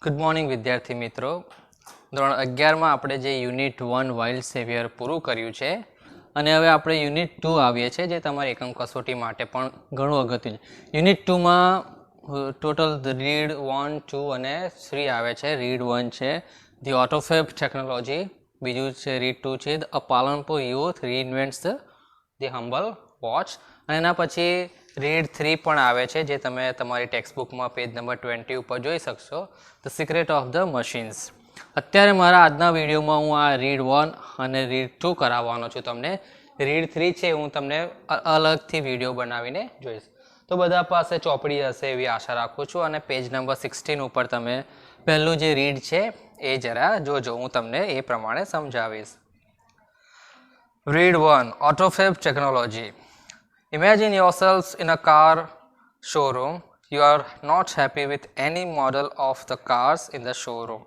Good morning વિદ્યાર્થી મિત્રો. ધોરણ 11માં આપણે જે યુનિટ 1 વાઇલ્ડ સેવિયર પૂરું કર્યું છે અને હવે આપણે યુનિટ 2 આવીએ છીએ, જે તમારી એકમ કસોટી માટે પણ ઘણું અગત્યનું છે. યુનિટ 2માં ટોટલ રીડ 1, 2 અને 3 આવે છે. રીડ 1 છે ધી ઓટોફેબ ટેકનોલોજી, બીજું છે રીડ 2 છે a Palanpur youth reinvents the humble watch, અને એના પછી રીડ 3 પણ આવે છે, જે તમે તમારી ટેક્સ્ટબુકમાં પેજ નંબર 20 ઉપર જોઈ શકશો, the secret of the machines. અત્યારે મારા આજના વિડીયોમાં હું આ રીડ 1 અને રીડ 2 કરાવવાનો છું તમને. રીડ 3 છે હું તમને અલગથી વિડીયો બનાવીને જોઈશ. તો બધા પાસે ચોપડી હશે એવી આશા રાખું છું, અને પેજ નંબર 16 ઉપર તમે પહેલું જે રીડ છે એ જરા જોજો, હું તમને એ પ્રમાણે સમજાવીશ. Read 1 autofab technology. Imagine yourselves in a car showroom. You are not happy with any model of the cars in the showroom.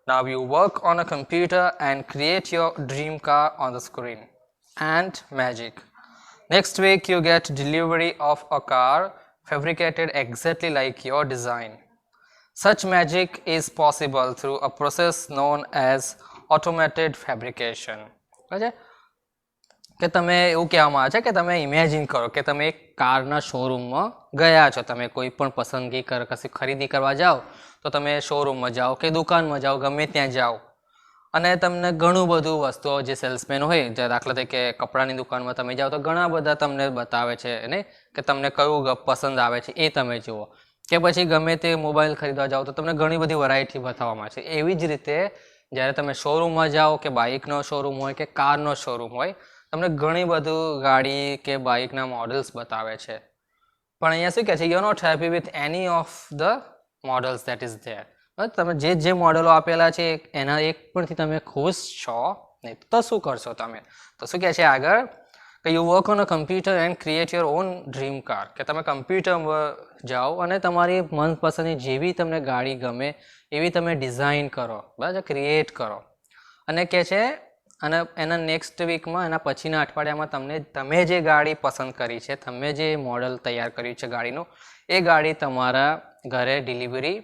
Now you work on a computer and create your dream car on the screen. And magic. Next week you get delivery of a car fabricated exactly like your design. Such magic is possible through a process known as automated fabrication. Okay? કે તમે એવું કહેવામાં આવે છે કે તમે imagine કરો કે તમે એક કારના શોરૂમમાં ગયા છો. તમે કોઈ પણ પસંદગી કશી ખરીદી કરવા જાઓ તો તમે શોરૂમમાં જાઓ કે દુકાનમાં જાઓ, ગમે ત્યાં જાઓ, અને તમને ઘણું બધું વસ્તુઓ જે સેલ્સમેન હોય, જે દાખલા તરીકે કપડાની દુકાનમાં તમે જાઓ તો ઘણા બધા તમને બતાવે છે ને કે તમને કયું પસંદ આવે છે એ તમે જુઓ, કે પછી ગમે તે મોબાઈલ ખરીદવા જાઓ તો તમને ઘણી બધી વેરાયટી બતાવવામાં આવે છે. એવી જ રીતે જ્યારે તમે શોરૂમમાં જાઓ, કે બાઇકનો શોરૂમ હોય કે કારનો શોરૂમ હોય, તમને ઘણી બધું ગાડી કે બાઇકના મોડલ્સ બતાવે છે. પણ અહીંયા શું કહે છે, you are not happy with any of the models that is there. તમે જે મોડલો આપેલા છે એના એક પરથી તમે ખુશ છો નહીં, તો શું કરશો તમે? તો શું કહે છે આગળ કે you work on a computer and create your own dream car. કે તમે કમ્પ્યુટરમાં જાઓ અને તમારી મનપસંદની જેવી તમને ગાડી ગમે એવી તમે ડિઝાઇન કરો, બરાબર, ક્રિએટ કરો. અને કહે છે અને એના નેક્સ્ટ વીકમાં, એના પછીના અઠવાડિયામાં તમે જે ગાડી પસંદ કરી છે, તમે જે મોડલ તૈયાર કર્યું છે ગાડીનું, એ ગાડી તમારા ઘરે ડિલિવરી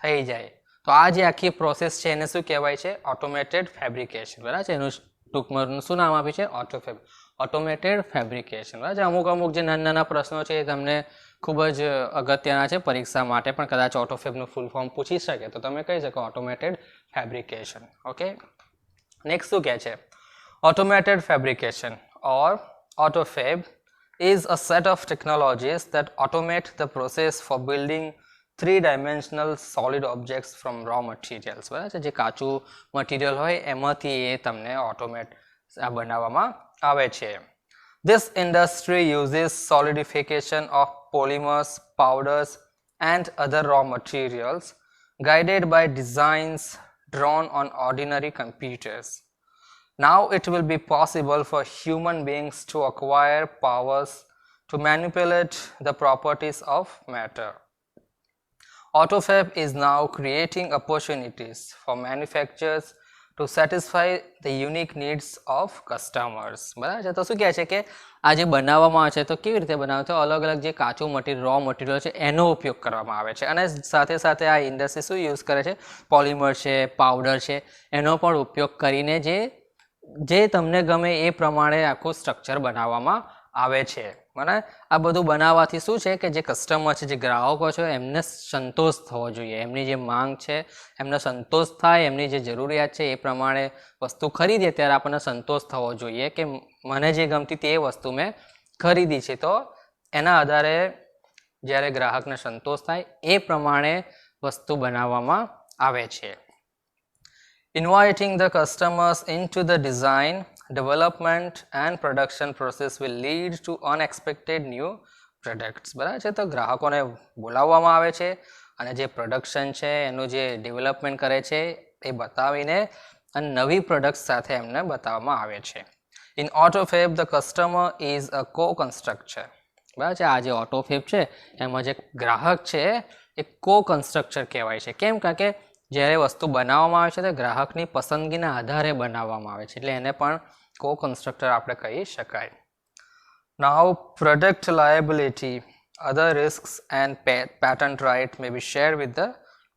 થઈ જાય. તો આ જે આખી પ્રોસેસ છે એને શું કહેવાય છે? Automated fabrication. બરાબર છે. એનું ટૂંકમાં શું નામ આપ્યું છે? Automated fabrication. બરાબર છે. અમુક જે નાના પ્રશ્નો છે એ તમને ખૂબ જ અગત્યના છે પરીક્ષા માટે, પણ કદાચ ઓટોફેબનું ફૂલ ફોર્મ પૂછી શકે તો તમે કહી શકો ઓટોમેટેડ ફેબ્રિકેશન. ઓકે, નેક્સ્ટ શું કહે છે? Automated fabrication or autofab is a set of technologies that automate the process for building three-dimensional solid objects from raw materials. બરાબર છે. જે કાચું મટીરિયલ હોય એમાંથી એ તમને ઓટોમેટ બનાવવામાં આવે છે. This industry uses solidification of polymers, powders and other raw materials guided by designs drawn on ordinary computers. Now it will be possible for human beings to acquire powers to manipulate the properties of matter. Autofab is now creating opportunities for manufacturers to satisfy the unique needs of customers. બરાબર છે. તો શું કહે છે કે આ જે બનાવવામાં આવે છે તો કેવી રીતે બનાવે છે? અલગ અલગ જે કાચું મટીરિયલ, રો મટીરિયલ છે એનો ઉપયોગ કરવામાં આવે છે, અને સાથે સાથે આ ઇન્ડસ્ટ્રી શું યુઝ કરે છે? પોલિમર છે, પાવડર છે, એનો પણ ઉપયોગ કરીને જે તમને ગમે એ પ્રમાણે આખું સ્ટ્રક્ચર બનાવવામાં આવે છે. બરાબર. આ બધું બનાવવાથી શું છે કે જે કસ્ટમર છે, જે ગ્રાહકો છે, એમને સંતોષ થવો જોઈએ. એમની જે માંગ છે એમને સંતોષ થાય, એમની જે જરૂરિયાત છે એ પ્રમાણે વસ્તુ ખરીદીએ ત્યારે આપણને સંતોષ થવો જોઈએ કે મને જે ગમતી તે વસ્તુ મેં ખરીદી છે. તો એના આધારે જ્યારે ગ્રાહકને સંતોષ થાય એ પ્રમાણે વસ્તુ બનાવવામાં આવે છે. Inviting the customers into the design, development and production process will lead to unexpected new products. બરાબર છે. તો ગ્રાહકોને બોલાવવામાં આવે છે અને જે પ્રોડક્શન છે એનું જે ડેવલપમેન્ટ કરે છે એ બતાવીને અને નવી પ્રોડક્ટ સાથે એમને બતાવવામાં આવે છે. In Autofab, the customer is a co-constructor. બરાબર છે. આ જે ઓટોફેબ છે એમાં જે ગ્રાહક છે એ co-constructor કહેવાય છે. કેમ? કારણ કે જ્યારે વસ્તુ બનાવવામાં આવે છે તો ગ્રાહકની પસંદગીના આધારે બનાવવામાં આવે છે, એટલે એને પણ કો કન્સ્ટ્રક્ટર આપણે કહી શકાય. Now product liability, other risks and patent right may be shared with the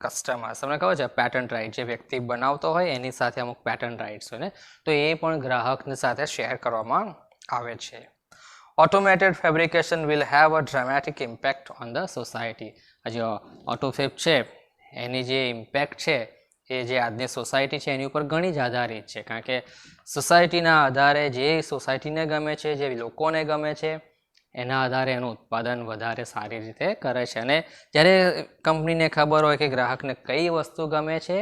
customers. તમને ખબર છે પેટન્ટ રાઇટ જે વ્યક્તિ બનાવતો હોય એની સાથે અમુક પેટન્ટ રાઇટ્સ હોય ને, તો એ પણ ગ્રાહકની સાથે શેર કરવામાં આવે છે. Automated fabrication will have uh dramatic impact on the society. જે ઓટોફેબ છે એની જે ઇમ્પેક્ટ છે એ જે આજની સોસાયટી છે એની ઉપર ઘણી જ આધારિત છે, કારણ કે સોસાયટીના આધારે જે સોસાયટીને ગમે છે, જે લોકોને ગમે છે, એના આધારે એનું ઉત્પાદન વધારે સારી રીતે કરે છે. અને જ્યારે કંપનીને ખબર હોય કે ગ્રાહકને કઈ વસ્તુ ગમે છે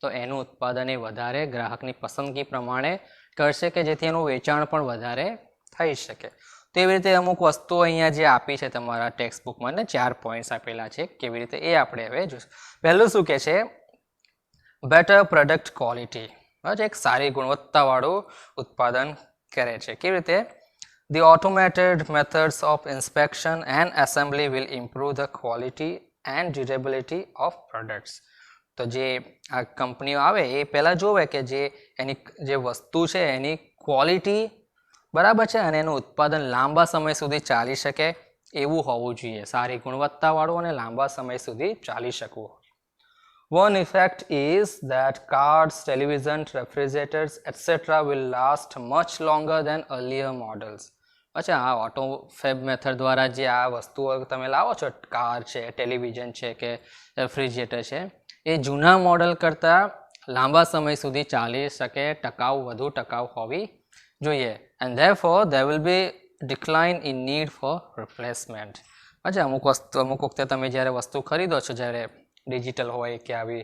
તો એનું ઉત્પાદન એ વધારે ગ્રાહકની પસંદગી પ્રમાણે કરશે કે જેથી એનું વેચાણ પણ વધારે થઈ શકે. તો એવી રીતે અમુક વસ્તુઓ અહીંયા જે આપી છે તમારા ટેક્સ્ટ બુકમાં ને 4 પોઈન્ટ્સ આપેલા છે, કેવી રીતે એ આપણે હવે જોઈશું. પહેલું શું કહે છે, બેટર પ્રોડક્ટ ક્વોલિટી. એક સારી ગુણવત્તાવાળું ઉત્પાદન કરે છે. કેવી રીતે? The automated methods of inspection and assembly will improve the quality and durability of products. તો જે આ કંપનીઓ આવે એ પહેલાં જોવે કે જે એની જે વસ્તુ છે એની ક્વોલિટી બરાબર છે અને એનું ઉત્પાદન લાંબા સમય સુધી ચાલી શકે એવું હોવું જોઈએ. સારી ગુણવત્તાવાળું અને લાંબા સમય સુધી ચાલી શકવું. One effect is that cars, television, refrigerators, etc. will last much longer than earlier models. અચ્છા, આ ઓટો ફેબ મેથડ દ્વારા જે આ વસ્તુઓ તમે લાવો છો, કાર છે, ટેલિવિઝન છે કે રેફ્રિજરેટર છે, એ જૂના મોડલ કરતાં લાંબા સમય સુધી ચાલી શકે, વધુ ટકાઉ હોવી જોઈએ. And therefore there will be decline in need for replacement. અચ્છા, અમુક વખતે તમે જ્યારે વસ્તુ ખરીદો છો, જ્યારે ડિજિટલ હોય કે આવી,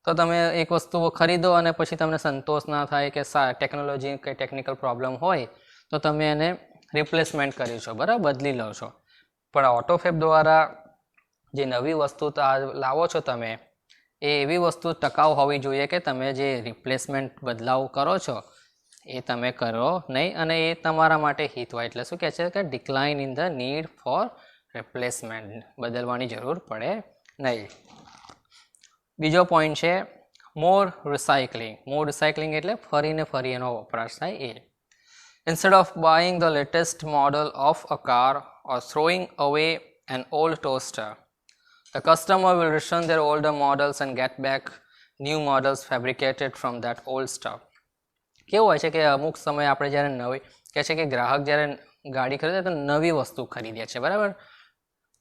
તો તમે એક વસ્તુ ખરીદો અને પછી તમને સંતોષ ના થાય કે ટેકનોલોજી કે ટેકનિકલ પ્રોબ્લેમ હોય તો તમે એને રિપ્લેસમેન્ટ કરી છો, બરાબર, બદલી લો છો. પણ ઓટોફેબ દ્વારા જે નવી વસ્તુ લાવો છો તમે, એ એવી વસ્તુ ટકાઉ હોવી જોઈએ કે તમે જે રિપ્લેસમેન્ટ બદલાવ કરો છો એ તમે કરો નહીં અને એ તમારા માટે હિત હોય. એટલે શું કહે છે કે decline in the need four replacement, બદલવાની જરૂર પડે નહીં. બીજો પોઈન્ટ છે મોર રિસાયકલિંગ. મોર રિસાયકલિંગ એટલે ફરી એનો વપરાશ થાય એ. Instead of buying the latest model of a car or throwing away an old toaster, the customer will return their older models and get back new models fabricated from that old stuff. કેવું હોય છે કે અમુક સમય આપણે જ્યારે નવી કહે છે કે ગ્રાહક જ્યારે ગાડી ખરીદે તો નવી વસ્તુ ખરીદે છે, બરાબર,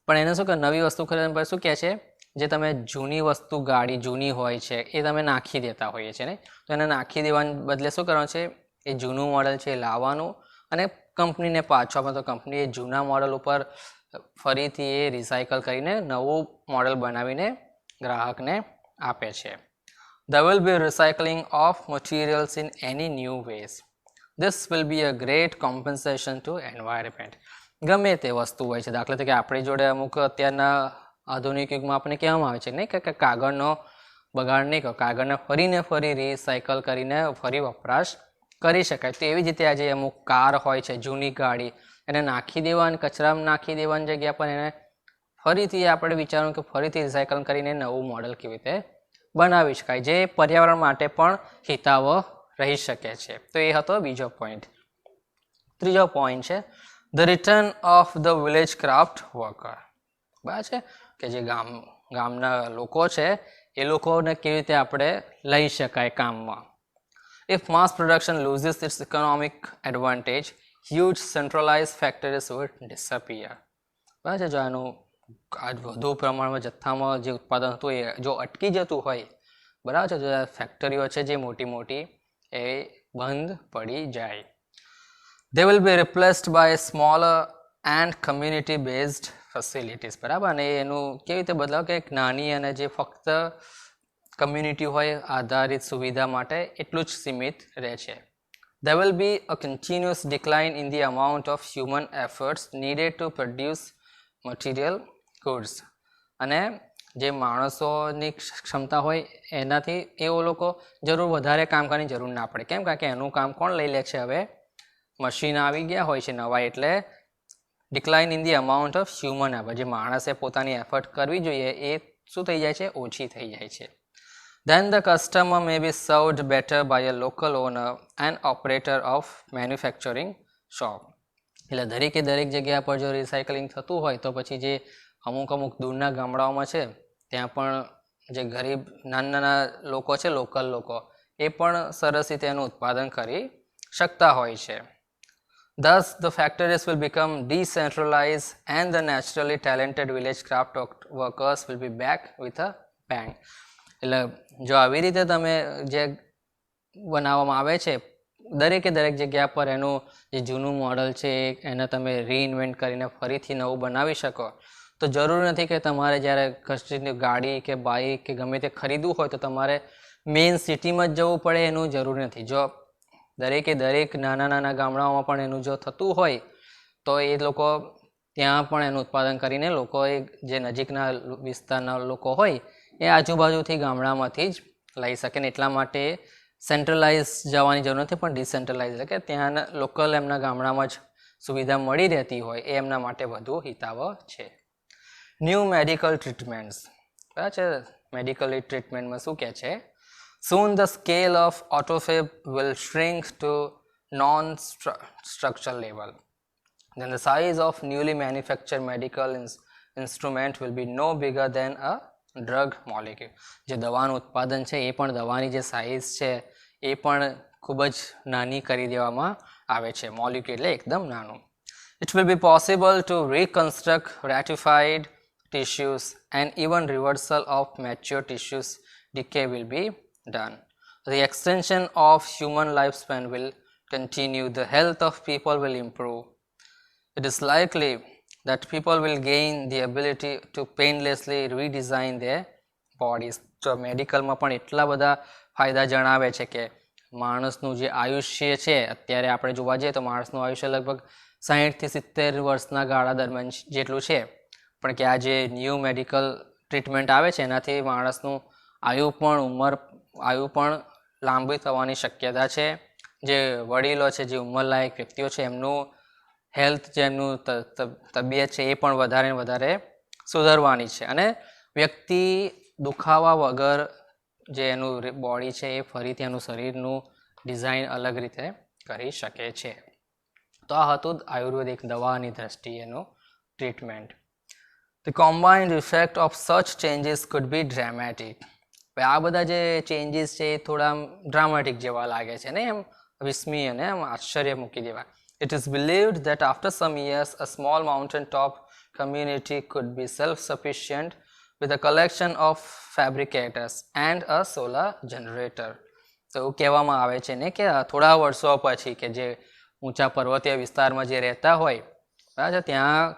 પણ એને શું કે નવી વસ્તુ ખરીદવા પછી શું કહે છે, જે તમે જૂની વસ્તુ ગાડી જૂની હોય છે એ તમે નાખી દેતા હોઈએ છે ને, તો એને નાખી દેવાને બદલે શું કરવાનું છે, એ જૂનું મોડલ છે એ લાવવાનું અને કંપનીને પાછો આપો, તો કંપની એ જૂના મોડલ ઉપર ફરીથી એ રિસાયકલ કરીને નવું મોડલ બનાવીને ગ્રાહકને આપે છે. There will be recycling of materials in any new ways. This will be a great compensation to environment. ગમે તે વસ્તુ હોય છે, દાખલા તરીકે આપણી જોડે અમુક અત્યારના આધુનિક યુગમાં આપણે કહેવામાં આવે છે નહીં કે કાગળનો બગાડ નહીં કરો, કાગળને ફરી રિસાયકલ કરીને ફરી વપરાશ કરી શકાય. તો એવી જ રીતે આજે અમુક કાર હોય છે, જૂની ગાડી, એને નાખી દેવાની, કચરામાં નાખી દેવાની જગ્યા પર એને ફરીથી આપણે વિચારવું કે ફરીથી રિસાયકલ કરીને નવું મોડલ કેવી રીતે બનાવી શકાય, જે પર્યાવરણ માટે પણ હિતાવહ રહી શકે છે. તો એ હતો બીજો પોઈન્ટ. ત્રીજો પોઈન્ટ છે the return of the village craft worker. બરાબર છે કે જે ગામના લોકો છે એ લોકોને કેવી રીતે આપણે લઈ શકાય કામમાં. If mass production loses its economic advantage, huge centralized factories would disappear. બરાબર છે, જો આનું વધુ પ્રમાણમાં જથ્થામાં જે ઉત્પાદન હતું એ જો અટકી જતું હોય, બરાબર છે, જો ફેક્ટરીઓ છે જે મોટી એ બંધ પડી જાય. They will be replaced by smaller and community based facilities. બરાબર, અને એનું કેવી રીતે બદલાવ કે એક નાની અને જે ફક્ત કમ્યુનિટી હોય આધારિત સુવિધા માટે એટલું જ સીમિત રહે છે. There will be a continuous decline in the amount of human efforts needed to produce material goods. અને જે માણસોની ક્ષમતા હોય એનાથી એવો લોકો વધારે કામ કરવાની જરૂર ના પડે. કેમ? કારણ કે એનું કામ કોણ લઈ લે છે, હવે મશીન આવી ગયા હોય છે નવા, એટલે decline in the amount of human effort, જે માણસે પોતાની એફર્ટ કરવી જોઈએ એ શું થઈ જાય છે, ઓછી થઈ જાય છે. Then the customer may be served better by a local owner and operator of manufacturing shop. એટલે દરેક જગ્યા પર જો રિસાયકલિંગ થતું હોય તો પછી જે અમુક દૂરના ગામડાઓમાં છે ત્યાં પણ જે ગરીબ નાના લોકો છે, લોકલ લોકો, એ પણ સરસ રીતે એનું ઉત્પાદન કરી શકતા હોય છે. Thus, the factories will become decentralized and the naturally talented village craft workers will be back with a bang. એટલે જો આવી રીતે તમે જે બનાવવામાં આવે છે, દરેકે દરેક જગ્યા પર એનું જે જૂનું મોડલ છે એને તમે રીઇન્વેન્ટ કરીને ફરીથી નવું બનાવી શકો. તો જરૂર નથી કે તમારે જ્યારે કસ્ટમની ગાડી કે બાઇક કે ગમે તે ખરીદવું હોય તો તમારે મેઇન સિટીમાં જ જવું પડે, એનું જરૂર નથી. જો દરેકે દરેક નાના નાના ગામડાઓમાં પણ એનું જો થતું હોય તો એ લોકો ત્યાં પણ એનું ઉત્પાદન કરીને લોકોએ જે નજીકના વિસ્તારના લોકો હોય એ આજુબાજુથી ગામડામાંથી જ લઈ શકે ને. એટલા માટે સેન્ટ્રલાઇઝ જવાની જરૂર નથી, પણ ડિસેન્ટ્રલાઇઝ એટલે કે ત્યાંના લોકલ એમના ગામડામાં જ સુવિધા મળી રહેતી હોય એ એમના માટે વધુ હિતાવહ છે. ન્યૂ મેડિકલ ટ્રીટમેન્ટ્સ, બરાબર છે. મેડિકલ ટ્રીટમેન્ટમાં શું કહે છે? Soon the scale of autophagy will shrink to non-structural level. Then the size of newly manufactured medical instrument will be no bigger than a drug molecule. જે દવાનું ઉત્પાદન છે એ પણ દવાની જે સાઇઝ છે એ પણ ખૂબ જ નાની કરી દેવામાં આવે છે. મોલિક્યુલ એટલે એકદમ નાનું. It will be possible to reconstruct ratified tissues and even reversal of mature tissues decay will be done. The extension of human lifespan will continue. The health of people will improve. It is likely that people will gain the ability to painlessly redesign their bodies. તો મેડિકલમાં પણ એટલા બધા ફાયદા જણાવે છે કે માણસનું જે આયુષ્ય છે, અત્યારે આપણે જોવા જઈએ તો માણસનું આયુષ્ય લગભગ 60 થી 70 વર્ષના ગાળા દરમિયાન જેટલું છે, પણ કે આ જે ન્યૂ મેડિકલ ટ્રીટમેન્ટ આવે છે એનાથી માણસનું આયુ પણ લાંબી થવાની શક્યતા છે. જે વડીલો છે, જે ઉંમરલાયક વ્યક્તિઓ છે, એમનું હેલ્થ, જે એમનું તબિયત છે એ પણ વધારે ને વધારે સુધરવાની છે અને વ્યક્તિ દુખાવા વગર જે એનું બોડી છે એ ફરીથી એનું શરીરનું ડિઝાઇન અલગ રીતે કરી શકે છે. તો આ હતું આયુર્વેદિક દવાની દ્રષ્ટિએનું treatment. The combined effect of such changes could be dramatic. આ બધા જે ચેન્જીસ છે એ થોડા ડ્રામેટિક જેવા લાગે છે ને, એમ વિસ્મય અને એમ આશ્ચર્ય મૂકી દેવા. It is believed that after some years a small mountain top community could be self-sufficient with a collection of fabricators and a solar generator. તો એવું કહેવામાં આવે છે ને કે થોડા વર્ષો પછી કે જે ઊંચા પર્વતીય વિસ્તારમાં જે રહેતા હોય, બરાબર, ત્યાં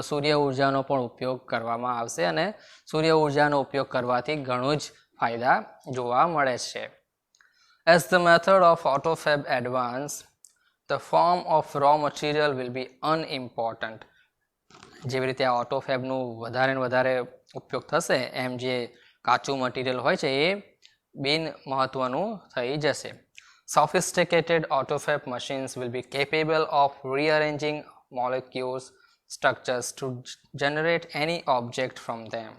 સૂર્ય ઉર્જાનો પણ ઉપયોગ કરવામાં આવશે અને સૂર્ય ઉર્જાનો ઉપયોગ કરવાથી ઘણું જ ફાયદા જોવા મળે છે. As the method of autofab advance, the form of raw material will be unimportant. જેવી રીતે આ ઓટોફેબનું વધારે ને વધારે ઉપયોગ થશે એમ જે કાચું મટીરિયલ હોય છે એ બિન મહત્વનું થઈ જશે. Sophisticated autofab machines will be capable of rearranging molecules structures to generate any object from them.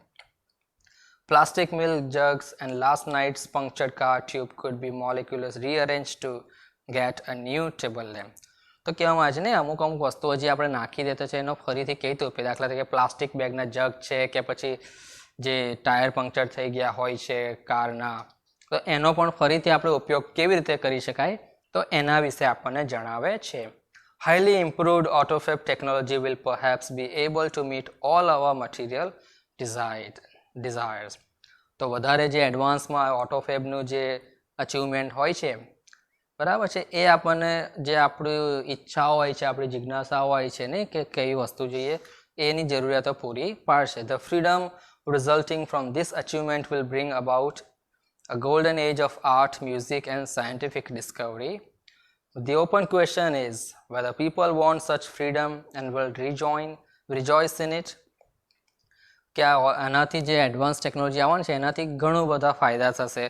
Plastic milk jugs and last night's punctured car tube could be molecules rearranged to get a new table lamp. તો કહેવામાં આવે છે ને અમુક વસ્તુઓ જે આપણે નાખી દેતા છે એનો ફરીથી કઈ રીતે ઉપયોગ, દાખલા તરીકે પ્લાસ્ટિક બેગના જગ છે કે પછી જે ટાયર પંક્ચર થઈ ગયા હોય છે કારના, તો એનો પણ ફરીથી આપણે ઉપયોગ કેવી રીતે કરી શકાય તો એના વિશે આપણને જણાવે છે. Highly improved autofab technology will perhaps be able to meet all our material desires. તો વધારે જે એડવાન્સમાં ઓટોફેબનું જે અચીવમેન્ટ હોય છે, બરાબર છે, એ આપણને જે આપણી ઈચ્છાઓ હોય છે, આપણી જિજ્ઞાસાઓ હોય છે ને કે કઈ વસ્તુ જોઈએ એની જરૂરિયાતો પૂરી પાડશે. The freedom resulting from this achievement will bring about a golden age of art, music and scientific discovery. The open question is whether people want such freedom and will rejoice in it. કે આનાથી જે advance technology આવવાની છે એનાથી ઘણું બધા ફાયદા થશે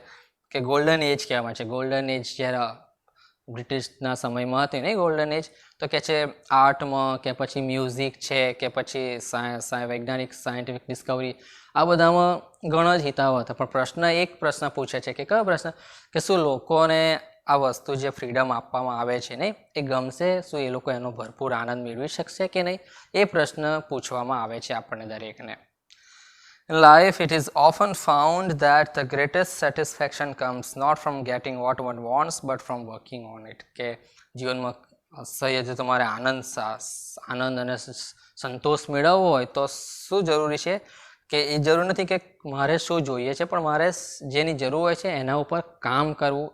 કે ગોલ્ડન એજ કહેવાય છે. ગોલ્ડન એજ જ્યારે બ્રિટિશના સમયમાં હતી ને ગોલ્ડન એજ, તો કે છે આર્ટમાં કે પછી મ્યુઝિક છે કે પછી વૈજ્ઞાનિક સાયન્ટિફિક ડિસ્કવરી, આ બધામાં ઘણો જ હિતાવ હતો. પણ એક પ્રશ્ન પૂછે છે કે કયો પ્રશ્ન, કે શું લોકોને આ વસ્તુ જે ફ્રીડમ આપવામાં આવે છે ને એ ગમશે, શું એ લોકો એનો ભરપૂર આનંદ મેળવી શકશે કે નહીં, એ પ્રશ્ન પૂછવામાં આવે છે આપણને દરેકને. In life, it is often found that the greatest satisfaction comes not from getting what one wants, but from working on it. કે જીવનમાં સહજ તમારે આનંદ અને સંતોષ મેળવવો હોય તો શું જરૂરી છે કે એ જરૂર નથી કે મારે શું જોઈએ છે, પણ મારે જેની જરૂર હોય છે એના ઉપર કામ કરવું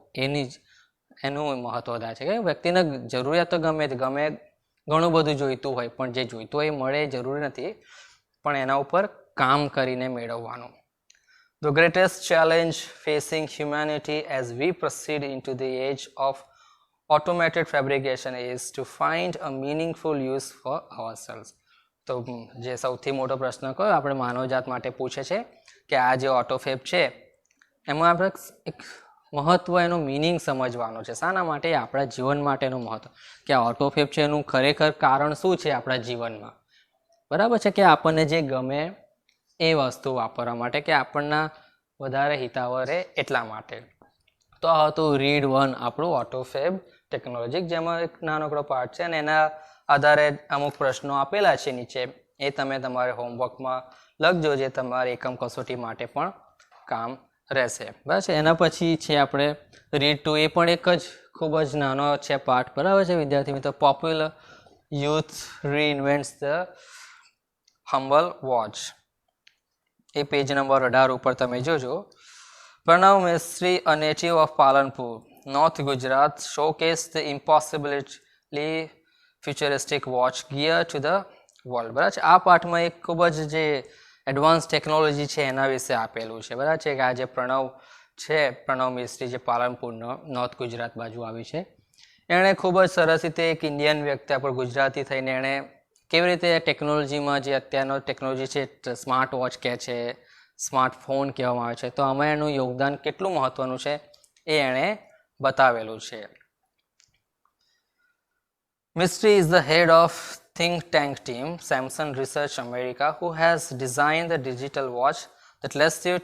એનું મહત્વ વધારે છે. કે વ્યક્તિને જરૂરિયાત તો ગમે ઘણું બધું જોઈતું હોય, પણ જે જોઈતું હોય એ મળે એ જરૂરી નથી, પણ એના ઉપર કામ કરીને મેળવવાનું. The greatest challenge facing humanity as we proceed into the age of automated fabrication is to find a meaningful use for ourselves. તો જે સૌથી મોટો પ્રશ્ન કયો આપણે માનવજાત માટે પૂછે છે કે આ જે ઓટોફેબ છે એમાં આપણે એક મહત્વ એનું મિનિંગ સમજવાનું છે. શાના માટે? આપણા જીવન માટેનું મહત્વ, કે આ ઓટોફેબ છે એનું ખરેખર કારણ શું છે આપણા જીવનમાં. બરાબર છે કે આપણને જે ગમે એ વસ્તુ વાપરવા માટે, કે આપણના વધારે હિતાવહ રહે એટલા માટે. તો આ હતું રીડ 1 આપણું ઓટોફેબ ટેકનોલોજી, જેમાં એક નાનકડો પાર્ટ છે અને એના આધારે અમુક પ્રશ્નો આપેલા છે નીચે, એ તમે તમારે હોમવર્કમાં લખજો, જે તમારી એકમ કસોટી માટે પણ કામ રહેશે. બરાબર છે. એના પછી છે આપણે રીડ 2, એ પણ એક જ ખૂબ જ નાનો છે પાર્ટ. બરાબર છે વિદ્યાર્થી મિત્રો. Popular youth reinvents the humble watch, એ પેજ નંબર 18 ઉપર તમે જોજો. Pranav Mistry, a native of Palanpur, North Gujarat, showcased the impossibly futuristic watch gear to the world. બરાબર છે. આ પાઠમાં એક ખૂબ જ જે એડવાન્સ ટેકનોલોજી છે એના વિશે આપેલું છે. બરાબર છે કે આ જે પ્રણવ મિસ્ત્રી જે પાલનપુરનો નોર્થ ગુજરાત બાજુ આવી છે, એણે ખૂબ જ સરસ રીતે એક ઇન્ડિયન વ્યક્તિ પર ગુજરાતી થઈને એણે કેવી રીતે ટેકનોલોજીમાં જે અત્યારનો ટેકનોલોજી છે, સ્માર્ટ વોચ કહે છે, સ્માર્ટફોન કહેવામાં આવે છે, તો આમાં એનું યોગદાન કેટલું મહત્વનું છે એ એણે બતાવેલું છે. Mistry is the head of think tank team Samsung Research America, who has designed the digital watch that lets you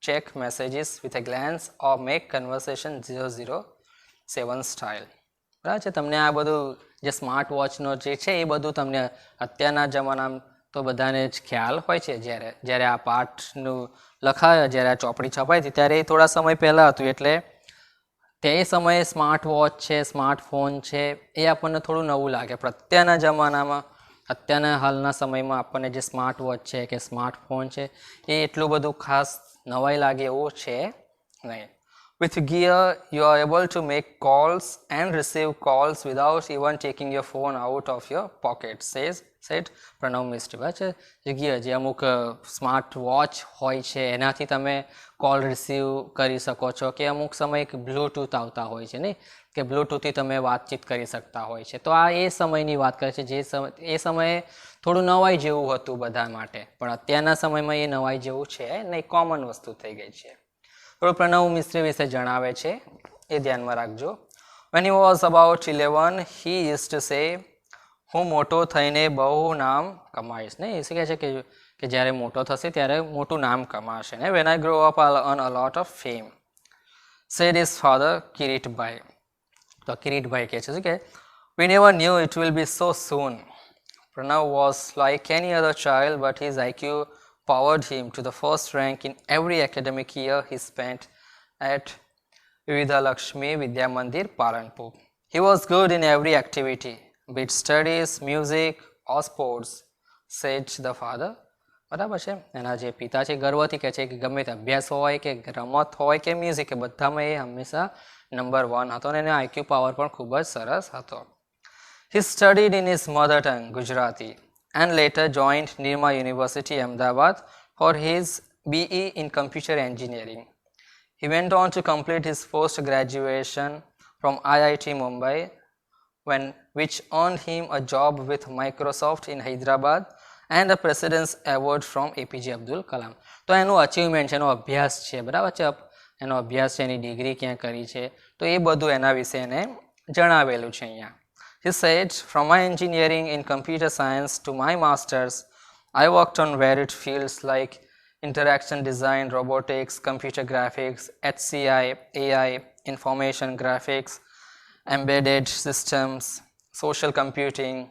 check messages with a glance or make conversation 007 style. બરાબર છે. તમને આ બધું જે સ્માર્ટ વોચનો જે છે એ બધું તમને અત્યારના જમાનામાં તો બધાને જ ખ્યાલ હોય છે. જ્યારે આ પાઠનું લખાય, જ્યારે આ ચોપડી છપાઈ હતી ત્યારે એ થોડા સમય પહેલાં હતું, એટલે તે સમયે સ્માર્ટ વોચ છે, સ્માર્ટફોન છે, એ આપણને થોડું નવું લાગે. પણ અત્યારના જમાનામાં, અત્યારના હાલના સમયમાં આપણને જે સ્માર્ટ વોચ છે કે સ્માર્ટફોન છે એ એટલું બધું ખાસ નવાઈ લાગે એવું છે નહીં. With gear, you are able to make calls and receive calls without even taking your phone out of your pocket, said Pranav Mistry. બરાબર છે. જે ગિયર, જે અમુક સ્માર્ટ વોચ હોય છે એનાથી તમે કોલ રિસીવ કરી શકો છો, કે અમુક સમયે બ્લૂટૂથ આવતા હોય છે નહીં, કે બ્લૂટૂથથી તમે વાતચીત કરી શકતા હોય છે. તો આ એ સમયની વાત કરે છે, જે એ સમયે થોડું નવાઈ જેવું હતું બધા માટે, પણ અત્યારના સમયમાં એ નવાઈ જેવું છે નહીં, કોમન વસ્તુ થઈ ગઈ છે. પ્રણવ મિસ્ત્રી વિશે જણાવે છે, એ ધ્યાનમાં રાખજો. When he was about 11, he used to say, હું મોટો થઈને બહુ નામ કમાઈશ. ને એ શું કહે છે કે જ્યારે મોટો થશે ત્યારે મોટું નામ કમાશે ને. When I grow up, I'll earn a lot of fame, said his father, Kiritbhai. તો કિરીટભાઈ કહે છે શું કે we never knew it will be so soon. Pranav was like any other child, but his IQ powered him to the first rank in every academic year he spent at Vividhalakshmi Vidya Mandir, Palanpur. He was good in every activity, be it studies, music or sports, said the father. બરાબર છે. એના જે પિતા છે ગર્વથી કહે છે કે ગમે તે અભ્યાસ હોય કે રમત હોય કે મ્યુઝિક, કે બધામાં એ હંમેશા નંબર 1 હતો અને એનો IQ પાવર પણ ખૂબ જ સરસ હતો. He studied in his mother tongue, Gujarati, and later joined Nirma University, Ahmedabad, for his BE in Computer Engineering. He went on to complete his post-graduation from IIT Mumbai, which earned him a job with Microsoft in Hyderabad and a President's Award from APJ Abdul Kalam. તો એનું achievement છે, એનો અભ્યાસ છે, બરાબર છે, એનો અભ્યાસ છે, એની ડિગ્રી ક્યાં કરી છે, તો એ બધું એના વિશે એને જણાવેલું છે અહીંયા. He said, from my engineering in computer science to my master's, I worked on varied fields like interaction design, robotics, computer graphics, HCI, AI, information graphics, embedded systems, social computing,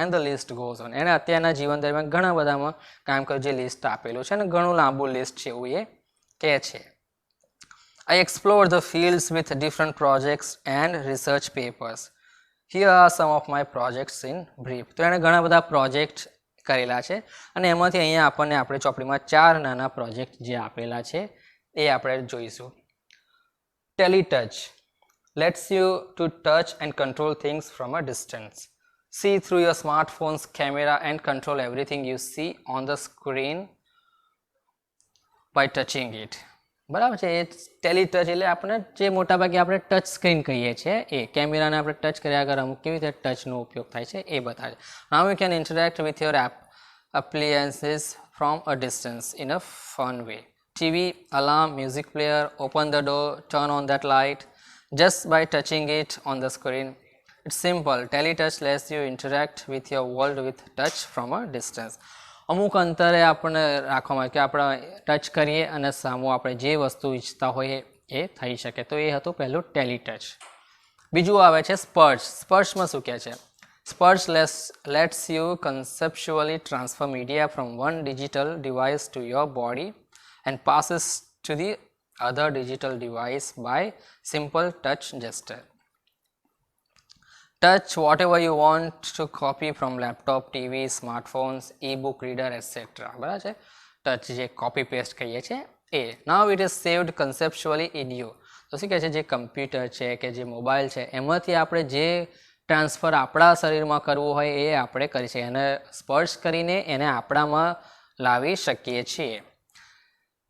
and the list goes on. એને અત્યારના જીવન દરમિયાન ઘણા બધામાં કામ કર્યું, જે list આપેલું છે અને ઘણું લાંબુ લિસ્ટ છે એવું એ કહે છે. I explored the fields with different projects and research papers. Here are some of my projects in brief. તો એણે ઘણા બધા પ્રોજેક્ટ કરેલા છે અને એમાંથી અહીંયા આપણને આપણે ચોપડીમાં 4 નાના પ્રોજેક્ટ જે આપેલા છે એ આપણે જોઈશું. Teletouch lets you to touch and control things from a distance. See through your smartphone's camera and control everything you see on the screen by touching it. બરાબર છે. એ ટેલિટચ એટલે આપણે જે મોટાભાગે આપણે ટચ સ્ક્રીન કહીએ છીએ એ કેમેરાને આપણે ટચ કર્યા આગળ અમુક કેવી રીતે ટચનો ઉપયોગ થાય છે એ બતાવે. Now you can interact with your appliances from a distance in a fun way. TV, alarm, music player, open the door, turn on that light just by touching it on the screen. It's simple. Teletouch lets you interact with your world with touch from a distance. અમુક અંતરે આપણે રાખવામાં કે આપણે touch કરીએ અને સામું આપણે જે વસ્તુ ઈચ્છતા હોઈએ એ થઈ શકે. તો એ હતું પહેલું ટેલિટચ. બીજું આવે છે સ્પર્શ. સ્પર્શમાં શું કહે છે? સ્પર્શ lets you conceptually transfer media from one digital device to your body and passes to the other digital device by simple touch gesture. Touch whatever you want to copy from laptop, TV, smartphones, e-book reader, etc. બરાબર છે. Touch જે copy paste કહીએ છીએ એ. Now it is saved conceptually in you. તો શું કહે છે? જે કમ્પ્યુટર છે કે જે મોબાઈલ છે એમાંથી આપણે જે ટ્રાન્સફર આપણા શરીરમાં કરવું હોય એ આપણે કરી શકીએ અને સ્પર્શ કરીને એને આપણામાં લાવી શકીએ છીએ.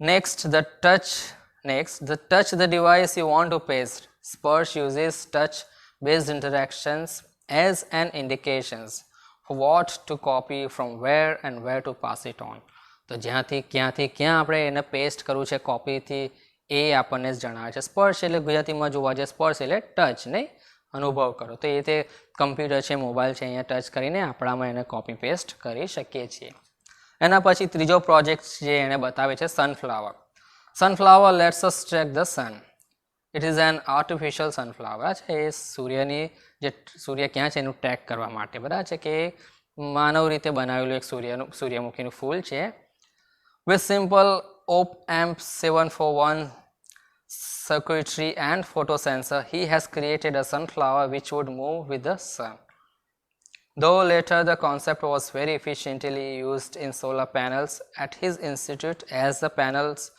Next, the touch the device you want to paste. Spursh uses touch-based interactions as an indications for what to copy from where and where to pass it on. તો જ્યાંથી ક્યાંથી ક્યાં આપણે એને પેસ્ટ કરવું છે કોપીથી એ આપણને જ જણાવે છે. સ્પર્શ એટલે ગુજરાતીમાં જોવા જાય સ્પર્શ એટલે ટચ નહીં અનુભવ કરો. તો એ તે કમ્પ્યુટર છે મોબાઈલ છે અહીંયા ટચ કરીને આપણામાં એને કોપી પેસ્ટ કરી શકીએ છીએ. એના પછી ત્રીજો પ્રોજેક્ટ જે એને બતાવે છે sunflower. Sunflower lets us track the sun. It is an artificial sunflower. છે એ સૂર્યની જે સૂર્ય ક્યાં છે એનું ટ્રેક કરવા માટે. બરાબર છે કે માનવ રીતે બનાવેલું એક સૂર્યમુખીનું ફૂલ છે. With simple op-amp 741 circuitry and photosensor, he has created a sunflower which would move with the sun. Though later the concept was very efficiently used in solar panels at his institute as the panels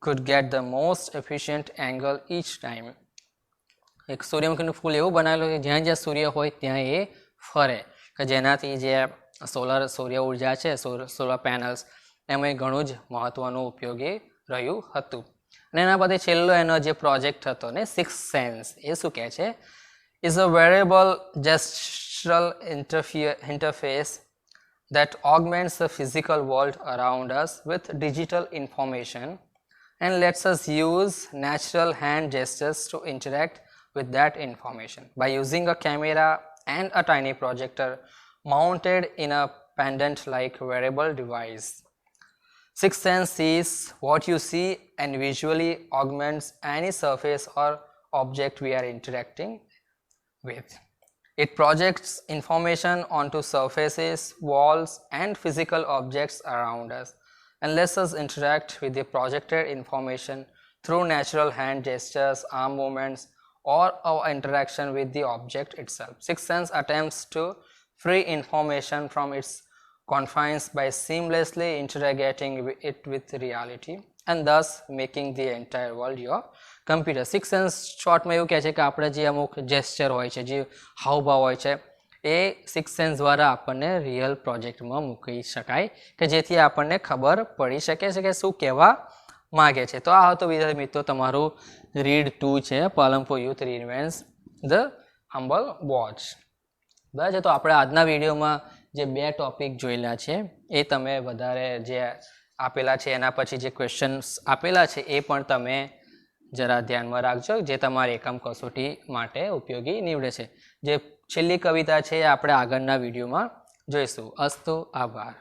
could get the most efficient angle each time. એક સૂર્યમુખીનું ફૂલ એવું બનાવેલું કે જ્યાં જ્યાં સૂર્ય હોય ત્યાં એ ફરે કે જેનાથી જે સૂર્ય ઉર્જા છે સોલર પેનલ્સ એમાં ઘણું જ મહત્વનું ઉપયોગી રહ્યું હતું. અને એના પછી છેલ્લો એનો જે પ્રોજેક્ટ હતો ને સિક્સ સેન્સ એ શું કહે છે? Is a wearable gestural interface that augments the physical world around us with digital information and lets us use natural hand gestures to interact with that information by using a camera and a tiny projector mounted in a pendant-like wearable device. Sixth sense sees what you see and visually augments any surface or object we are interacting with. It projects information onto surfaces, walls, and physical objects around us and lets us interact with the projected information through natural hand gestures, arm movements, or our interaction with the object itself. Sixth sense attempts to free information from its confines by seamlessly integrating it with reality and thus making the entire world your computer. Sixth sense શોર્ટમાં એવું કહે છે કે આપણે જે અમુક gesture હોય છે જે હાવભાવ હોય છે એ સિક્સ સેન્સ દ્વારા આપણને રિયલ પ્રોજેક્ટમાં મૂકી શકાય કે જેથી આપણને ખબર પડી શકે છે કે શું કહેવા માગે છે. તો આ હતો વિદ્યાર્થી મિત્રો તમારું રીડ 2 છે Palanpur youth reinvents the humble watch. બરાબર છે. તો આપણે આજના વિડીયોમાં જે 2 ટોપિક જોયેલા છે એ તમે વધારે જે આપેલા છે એના પછી જે ક્વેશ્ચન્સ આપેલા છે એ પણ તમે જરા ધ્યાનમાં રાખજો જે તમારી એકમ કસોટી માટે ઉપયોગી નીવડે છે. જે છેલ્લી કવિતા છે એ આપણે આગળના વિડીયોમાં જોઈશું. અસ્તુ આભાર.